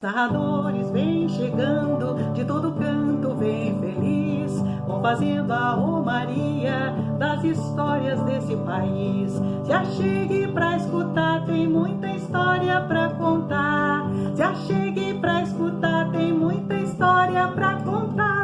Narradores vêm chegando, de todo canto vem feliz, vão fazendo a romaria das histórias desse país. Se achegue pra escutar, tem muita história pra contar. Se achegue pra escutar, tem muita história pra contar.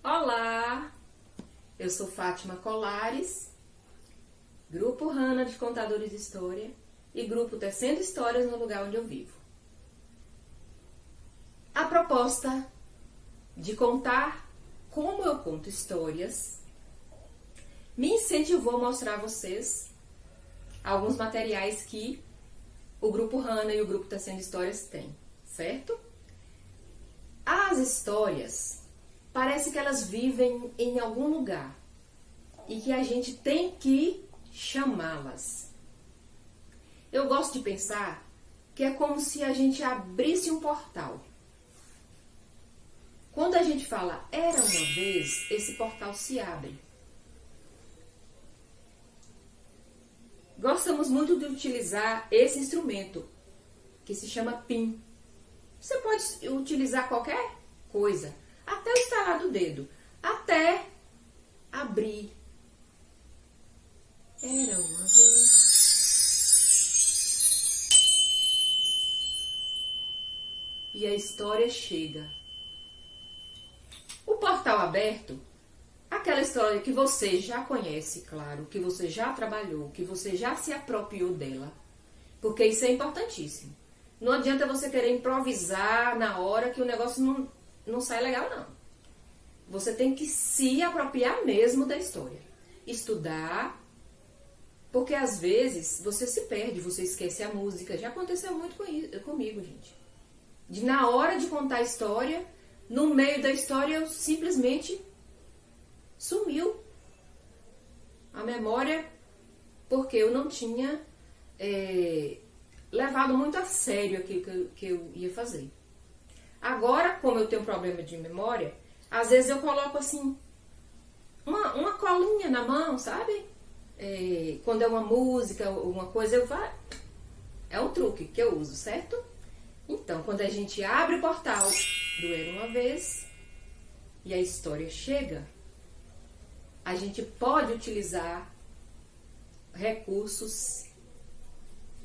Olá, eu sou Fátima Colares, Grupo Hanna de Contadores de História e Grupo Tecendo Histórias no Lugar Onde Eu Vivo. A proposta de contar como eu conto histórias me incentivou a mostrar a vocês alguns materiais que o Grupo Hanna e o Grupo Tecendo Histórias têm, certo? As histórias parece que elas vivem em algum lugar e que a gente tem que chamá-las. Eu gosto de pensar que é como se a gente abrisse um portal. Quando a gente fala era uma vez, esse portal se abre. Gostamos muito de utilizar esse instrumento, que se chama PIN. Você pode utilizar qualquer coisa, até o estalar do dedo, até abrir. Era uma vez. E a história chega. O portal aberto, aquela história que você já conhece, claro, que você já trabalhou, que você já se apropriou dela, porque isso é importantíssimo. Não adianta você querer improvisar na hora que o negócio não sai legal, não. Você tem que se apropriar mesmo da história. Estudar, porque às vezes você se perde, você esquece a música. Já aconteceu muito comigo, gente. De na hora de contar a história, no meio da história eu simplesmente sumiu a memória, porque eu não tinha levado muito a sério aquilo que eu ia fazer. Agora, como eu tenho problema de memória, às vezes eu coloco assim, uma colinha na mão, sabe? Quando é uma música, alguma coisa, é um truque que eu uso, certo? Então, quando a gente abre o portal do Era Uma Vez e a história chega, a gente pode utilizar recursos,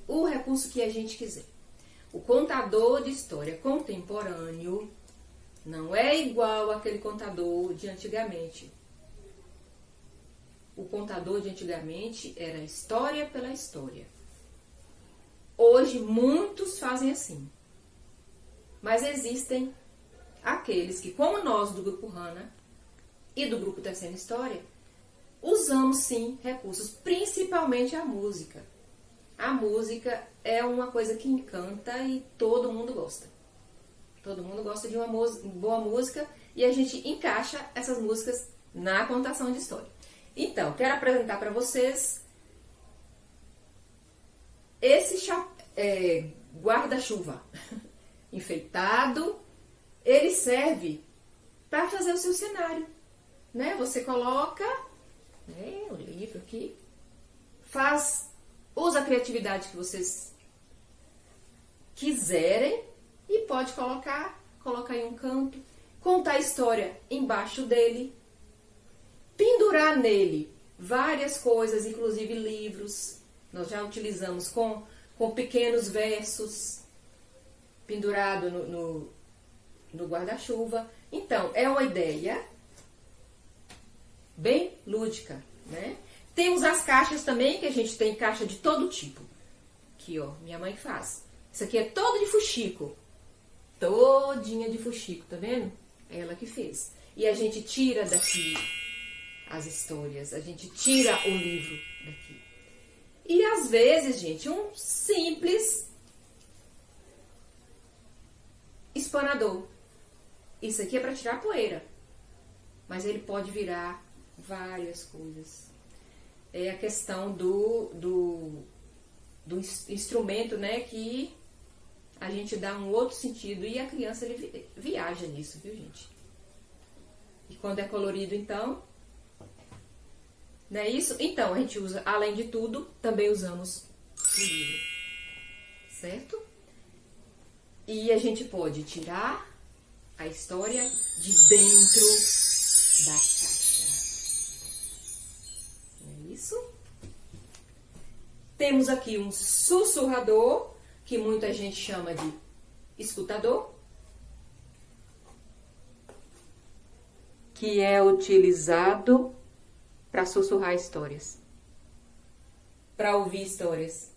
o recurso que a gente quiser. O contador de história contemporâneo não é igual àquele contador de antigamente. O contador de antigamente era história pela história. Hoje muitos fazem assim. Mas existem aqueles que, como nós do Grupo Hanna e do Grupo Tecendo História, usamos sim recursos, principalmente a música. A música é uma coisa que encanta e todo mundo gosta. Todo mundo gosta de uma boa música e a gente encaixa essas músicas na contação de história. Então, quero apresentar para vocês esse guarda-chuva enfeitado. Ele serve para fazer o seu cenário, né? Você coloca o livro aqui, usa a criatividade que vocês quiserem e pode colocar em um canto, contar a história embaixo dele, pendurar nele várias coisas, inclusive livros. Nós já utilizamos com pequenos versos pendurado no guarda-chuva. Então, é uma ideia bem lúdica, né? Temos as caixas também, que a gente tem caixa de todo tipo. Aqui, ó, minha mãe faz. Isso aqui é todo de fuxico. Todinha de fuxico, tá vendo? É ela que fez. E a gente tira daqui as histórias, a gente tira o livro daqui. E às vezes, gente, um simples espanador. Isso aqui é para tirar poeira, mas ele pode virar várias coisas. É a questão do instrumento, né, que a gente dá um outro sentido e a criança ele viaja nisso, viu, gente? E quando é colorido, então, não é isso? Então, a gente usa, além de tudo, também usamos o livro, certo? E a gente pode tirar a história de dentro da caixa. Não é isso? Temos aqui um sussurrador, que muita gente chama de escutador, que é utilizado para sussurrar histórias, para ouvir histórias.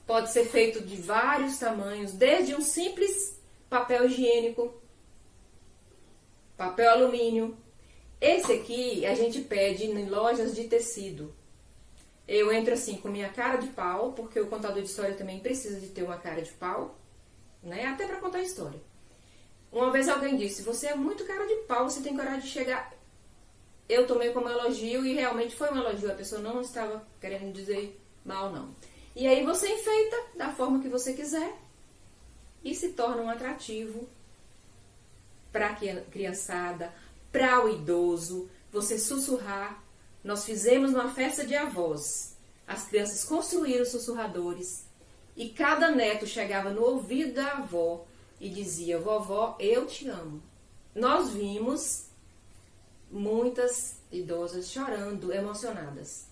Pode ser feito de vários tamanhos, desde um simples papel higiênico, papel alumínio. Esse aqui a gente pede em lojas de tecido. Eu entro assim com minha cara de pau, porque o contador de história também precisa de ter uma cara de pau, né? Até para contar história. Uma vez alguém disse, você é muito cara de pau, você tem coragem de chegar. Eu tomei como elogio e realmente foi um elogio, a pessoa não estava querendo dizer mal, não. E aí você enfeita da forma que você quiser e se torna um atrativo para a criançada, para o idoso, você sussurrar. Nós fizemos uma festa de avós. As crianças construíram sussurradores e cada neto chegava no ouvido da avó e dizia, vovó, eu te amo. Nós vimos muitas idosas chorando, emocionadas.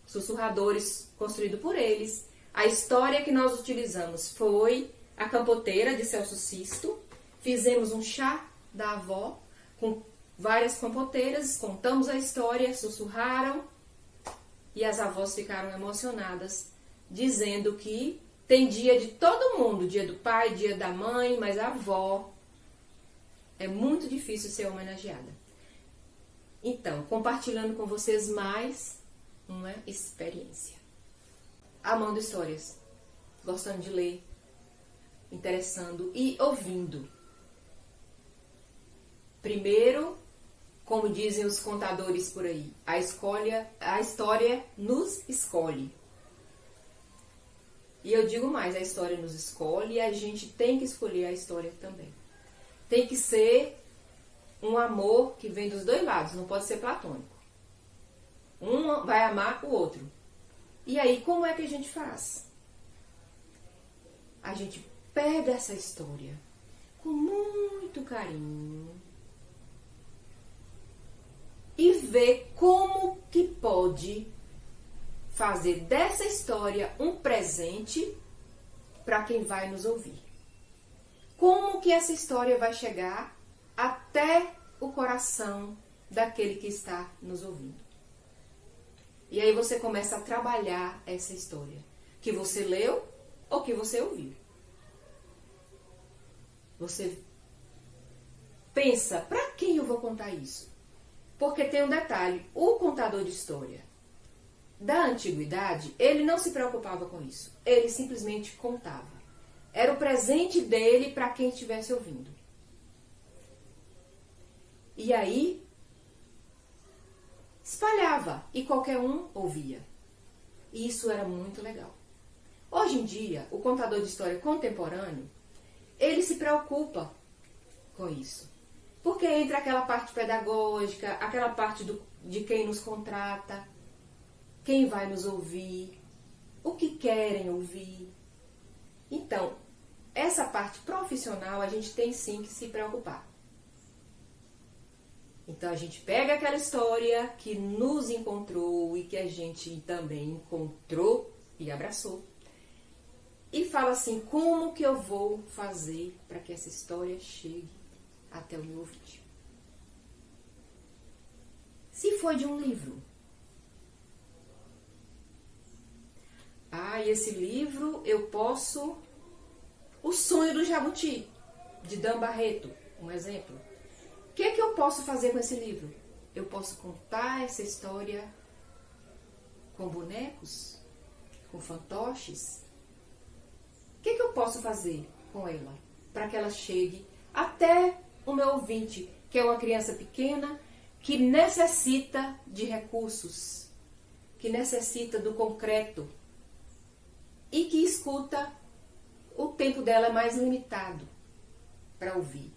Sussurradores construídos por eles. A história que nós utilizamos foi A Campoteira, de Celso Sisto. Fizemos um chá da avó com várias compoteiras, contamos a história, sussurraram e as avós ficaram emocionadas, dizendo que tem dia de todo mundo, dia do pai, dia da mãe, mas a avó é muito difícil ser homenageada. Então, compartilhando com vocês mais uma experiência. Amando histórias, gostando de ler, interessando e ouvindo. Primeiro, como dizem os contadores por aí, a história nos escolhe. E eu digo mais, a história nos escolhe e a gente tem que escolher a história também. Tem que ser um amor que vem dos dois lados, não pode ser platônico. Um vai amar o outro. E aí, como é que a gente faz? A gente pega essa história com muito carinho e vê como que pode fazer dessa história um presente para quem vai nos ouvir. Como que essa história vai chegar até o coração daquele que está nos ouvindo. E aí você começa a trabalhar essa história que você leu ou que você ouviu. Você pensa, para quem eu vou contar isso? Porque tem um detalhe, o contador de história da antiguidade, ele não se preocupava com isso. Ele simplesmente contava. Era o presente dele para quem estivesse ouvindo. E aí, espalhava e qualquer um ouvia. E isso era muito legal. Hoje em dia, o contador de história contemporâneo, ele se preocupa com isso. Porque entra aquela parte pedagógica, aquela parte de quem nos contrata, quem vai nos ouvir, o que querem ouvir. Então, essa parte profissional a gente tem sim que se preocupar. Então, a gente pega aquela história que nos encontrou e que a gente também encontrou e abraçou. E fala assim, como que eu vou fazer para que essa história chegue até o meu ouvinte? Se for de um livro. E esse livro eu posso... O Sonho do Jabuti, de Dan Barreto, um exemplo. O que é que eu posso fazer com esse livro? Eu posso contar essa história com bonecos, com fantoches. O que é que eu posso fazer com ela para que ela chegue até o meu ouvinte, que é uma criança pequena que necessita de recursos, que necessita do concreto, e que escuta, o tempo dela é mais limitado para ouvir.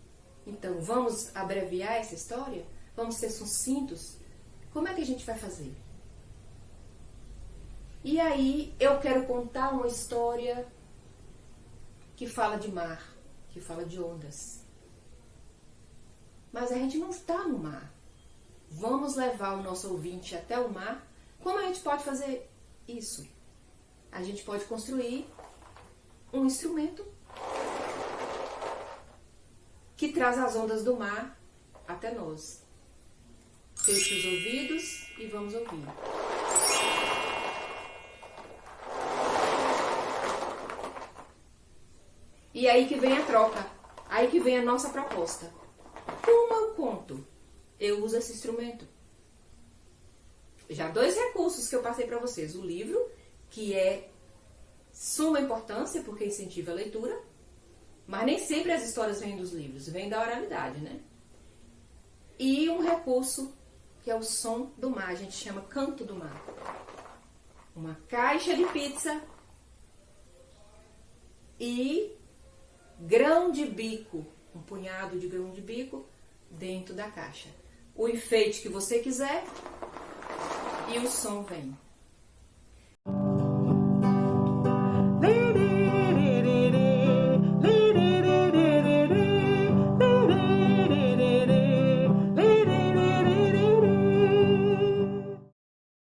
Então, vamos abreviar essa história? Vamos ser sucintos? Como é que a gente vai fazer? E aí, eu quero contar uma história que fala de mar, que fala de ondas. Mas a gente não está no mar. Vamos levar o nosso ouvinte até o mar. Como a gente pode fazer isso? A gente pode construir um instrumento que traz as ondas do mar até nós. Feche os ouvidos e vamos ouvir. E aí que vem a troca, aí que vem a nossa proposta. Como eu conto? Eu uso esse instrumento. Já 2 recursos que eu passei para vocês. O livro, que é suma importância porque incentiva a leitura, mas nem sempre as histórias vêm dos livros, vêm da oralidade, né? E um recurso que é o som do mar, a gente chama canto do mar. Uma caixa de pizza e grão de bico, um punhado de grão de bico dentro da caixa. O enfeite que você quiser e o som vem.